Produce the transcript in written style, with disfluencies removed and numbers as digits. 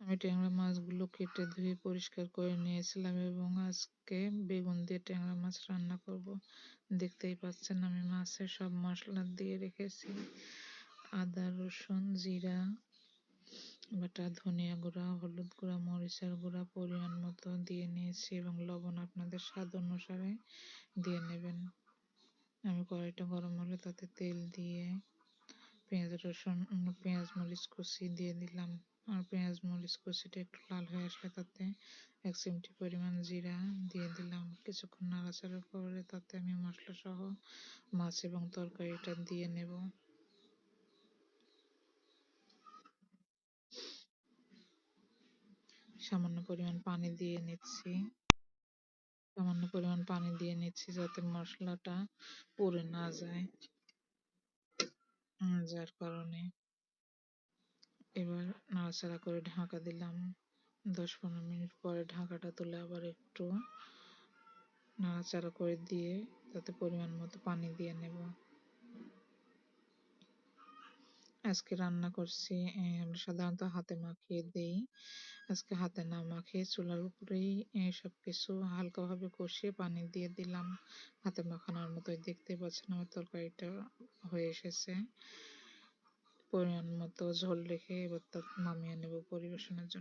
আমি ট্যাংরা মাছগুলো কেটে ধুয়ে পরিষ্কার করে নিয়েছিলাম এবং আজকে বেগুন দিয়ে ট্যাংরা মাছ রান্না করব। দেখতেই পাচ্ছেন আমি মাছের সব মশলা দিয়ে রেখেছি। আদা, রসুন, জিরা বাটা, ধনিয়া গুঁড়া, হলুদ গুঁড়া, মরিচের গুঁড়া পরিমাণ মতো দিয়ে নিয়েছি এবং লবণ আপনাদের স্বাদ অনুসারে দিয়ে নেবেন। আমি কড়াইটা গরম হলে তাতে তেল দিয়ে পেঁয়াজ মরিচ কুচি দিয়ে দিলাম। আর পেঁয়াজ মরিচ কুচিটা একটু লাল হয়ে আসলে তাতে 1 চিমটি পরিমাণ জিরা দিয়ে দিলাম। কিছুক্ষণ নাড়াচাড়া করে তাতে আমি মশলা সহ মাছ এবং তরকারিটা দিয়ে নেব। সামান্য পরিমাণ পানি দিয়ে নিচ্ছি যাতে মশলাটা পুড়ে না যায়, যার কারণে এবার নাড়াচাড়া করে ঢাকা দিলাম। 10-15 মিনিট পরে ঢাকাটা তুলে আবার একটু নাড়াচাড়া করে দিয়ে তাতে পরিমাণ মতো পানি দিয়ে নেব। আজকে রান্না করছি, আমরা সাধারণত হাতে মাখিয়ে দেই। আজকে হাতে না মাখিয়ে চুলার উপরেই সব কিছু হালকাভাবে কষিয়ে পানি দিয়ে দিলাম। হাতে মাখানোর মতোই দেখতে পাচ্ছেন আমার তরকারিটা হয়ে এসেছে। পরিমাণ মতো ঝোল রেখে এবার তা নামিয়ে নেব পরিবেশনের জন্য।